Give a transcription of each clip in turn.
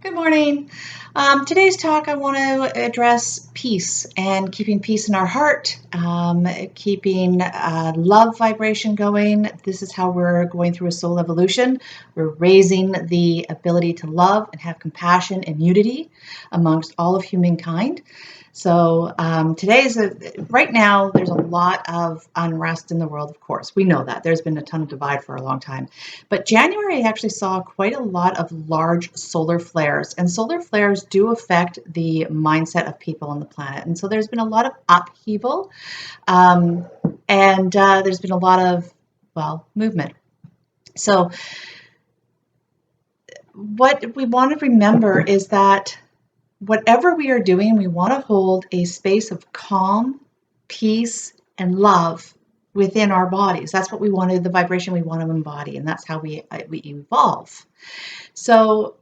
Good morning. Today's talk, I want to address peace and keeping peace in our heart, keeping love vibration going. This is how we're going through a soul evolution. We're raising the ability to love and have compassion and unity amongst all of humankind. So right now, there's a lot of unrest in the world, of course. We know that. There's been a ton of divide for a long time. But January actually saw quite a lot of large solar flares, and solar flares do affect the mindset of people on the planet. And so there's been a lot of upheaval, and there's been a lot of, movement. So what we want to remember is that whatever we are doing, we want to hold a space of calm, peace, and love within our bodies. That's what we wanted, the vibration we want to embody, and that's how we evolve. So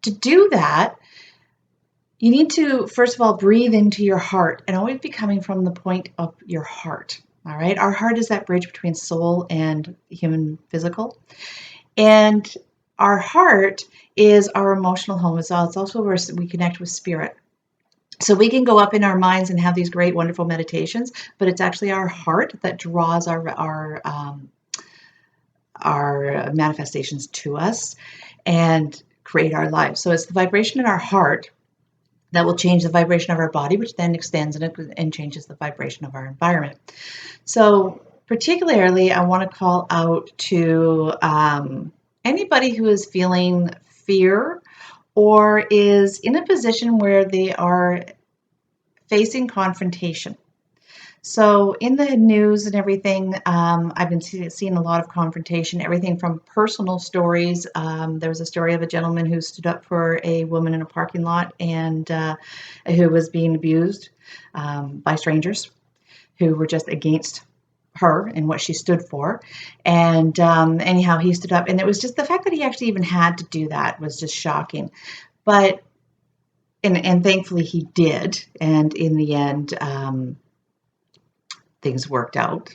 to do that, you need to, first of all, breathe into your heart and always be coming from the point of your heart. All right. Our heart is that bridge between soul and human physical. And our heart is our emotional home. It's also where we connect with spirit. So we can go up in our minds and have these great, wonderful meditations, but it's actually our heart that draws our manifestations to us and create our lives. So it's the vibration in our heart that will change the vibration of our body, which then extends and changes the vibration of our environment. So particularly, I want to call out to anybody who is feeling fear or is in a position where they are facing confrontation. So in the news and everything, I've been seeing a lot of confrontation, everything from personal stories. There was a story of a gentleman who stood up for a woman in a parking lot and who was being abused by strangers who were just against her and what she stood for. And anyhow, he stood up, and it was just the fact that he actually even had to do that was just shocking. But and thankfully he did, and in the end, things worked out.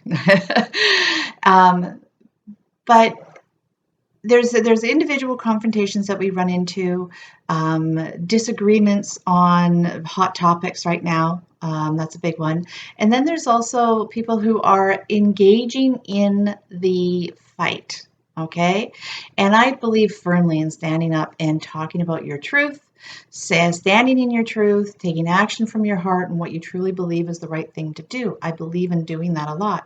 But there's individual confrontations that we run into, disagreements on hot topics right now. That's a big one. And then there's also people who are engaging in the fight. Okay. And I believe firmly in standing up and talking about your truth, standing in your truth, taking action from your heart and what you truly believe is the right thing to do. I believe in doing that a lot.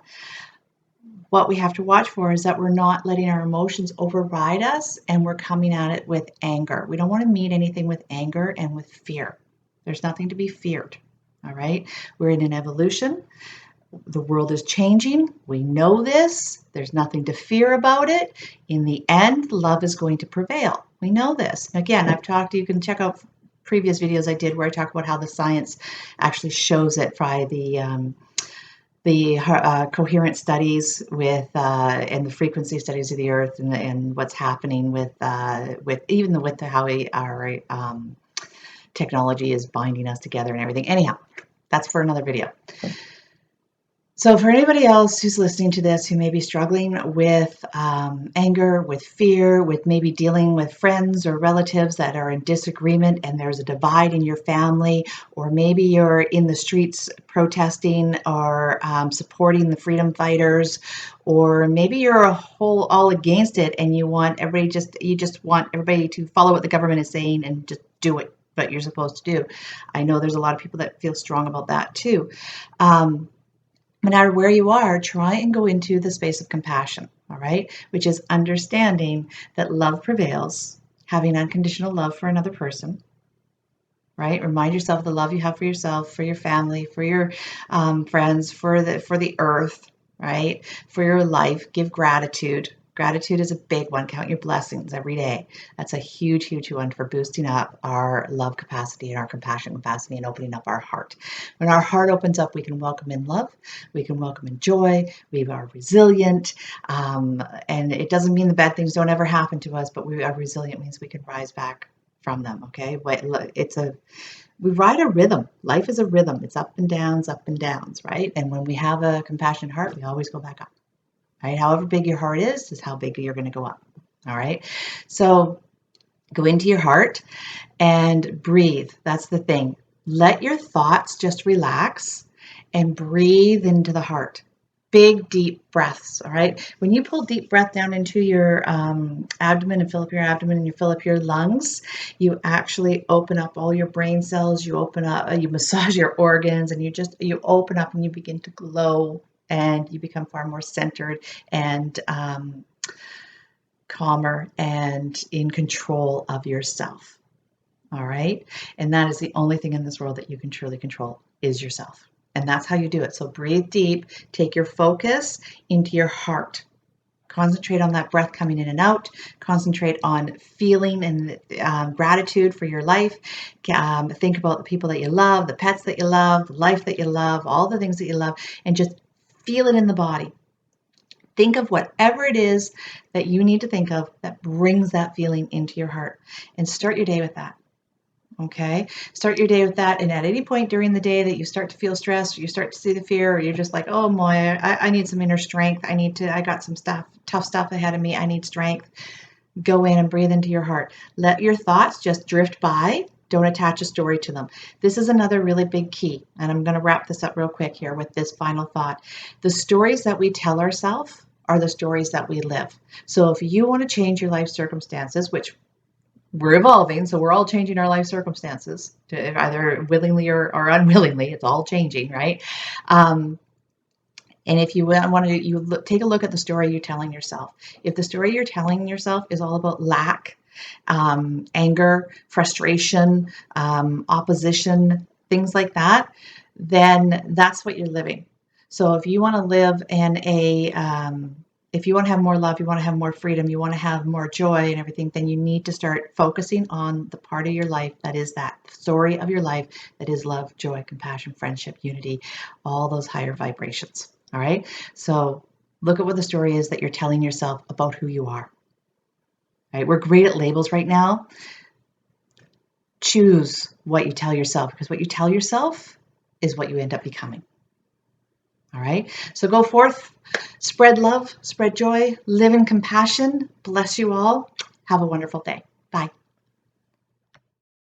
What we have to watch for is that we're not letting our emotions override us and we're coming at it with anger. We don't want to meet anything with anger and with fear. There's nothing to be feared. All right. We're in an evolution. The world is changing. We know this. There's nothing to fear about it. In the end, love is going to prevail. We know this. Again, you can check out previous videos I did where I talk about how the science actually shows it by the coherent studies with and the frequency studies of the earth and what's happening with how our technology is binding us together and everything. Anyhow, that's for another video. So for anybody else who's listening to this who may be struggling with anger, with fear, with maybe dealing with friends or relatives that are in disagreement and there's a divide in your family, or maybe you're in the streets protesting or supporting the freedom fighters, or maybe you're all against it and you just want everybody to follow what the government is saying and just do it what you're supposed to do. I know there's a lot of people that feel strong about that too. No matter where you are, try and go into the space of compassion, all right? Which is understanding that love prevails, having unconditional love for another person, right? Remind yourself of the love you have for yourself, for your family, for your friends, for the earth, right? For your life. Give gratitude. Gratitude is a big one. Count your blessings every day. That's a huge, huge one for boosting up our love capacity and our compassion capacity and opening up our heart. When our heart opens up, we can welcome in love. We can welcome in joy. We are resilient. And it doesn't mean the bad things don't ever happen to us, but we are resilient means we can rise back from them. Okay. We ride a rhythm. Life is a rhythm. It's up and downs, right? And when we have a compassionate heart, we always go back up. Right? However big your heart is how big you're going to go up. All right. So Go into your heart and breathe. That's the thing. Let your thoughts just relax and breathe into the heart. Big, deep breaths, all right? When you pull deep breath down into your abdomen and fill up your abdomen and you fill up your lungs, you actually open up all your brain cells, you open up, you massage your organs, and you open up and you begin to glow and you become far more centered and calmer and in control of yourself. All right. And that is the only thing in this world that you can truly control is yourself. And that's how you do it. So breathe deep, take your focus into your heart. Concentrate on that breath coming in and out. Concentrate on feeling and gratitude for your life. Think about the people that you love, the pets that you love, the life that you love, all the things that you love, and just feel it in the body. Think of whatever it is that you need to think of that brings that feeling into your heart, and start your day with that. Okay, start your day with that. And at any point during the day that you start to feel stressed, or you start to see the fear, or you're just like, oh boy, I need some inner strength. I got some tough stuff ahead of me. I need strength. Go in and breathe into your heart. Let your thoughts just drift by. Don't attach a story to them. This is another really big key. And I'm going to wrap this up real quick here with this final thought. The stories that we tell ourselves are the stories that we live. So if you want to change your life circumstances, which we're evolving, so we're all changing our life circumstances, to either willingly or unwillingly. It's all changing, right? And if you want to, take a look at the story you're telling yourself. If the story you're telling yourself is all about lack, anger, frustration, opposition, things like that, then that's what you're living. So if you want to live in if you want to have more love, you want to have more freedom, you want to have more joy and everything, then you need to start focusing on the part of your life that is that story of your life that is love, joy, compassion, friendship, unity, all those higher vibrations. All right. So look at what the story is that you're telling yourself about who you are. Right? We're great at labels right now. Choose what you tell yourself, because what you tell yourself is what you end up becoming. All right. So go forth, spread love, spread joy, live in compassion. Bless you all. Have a wonderful day.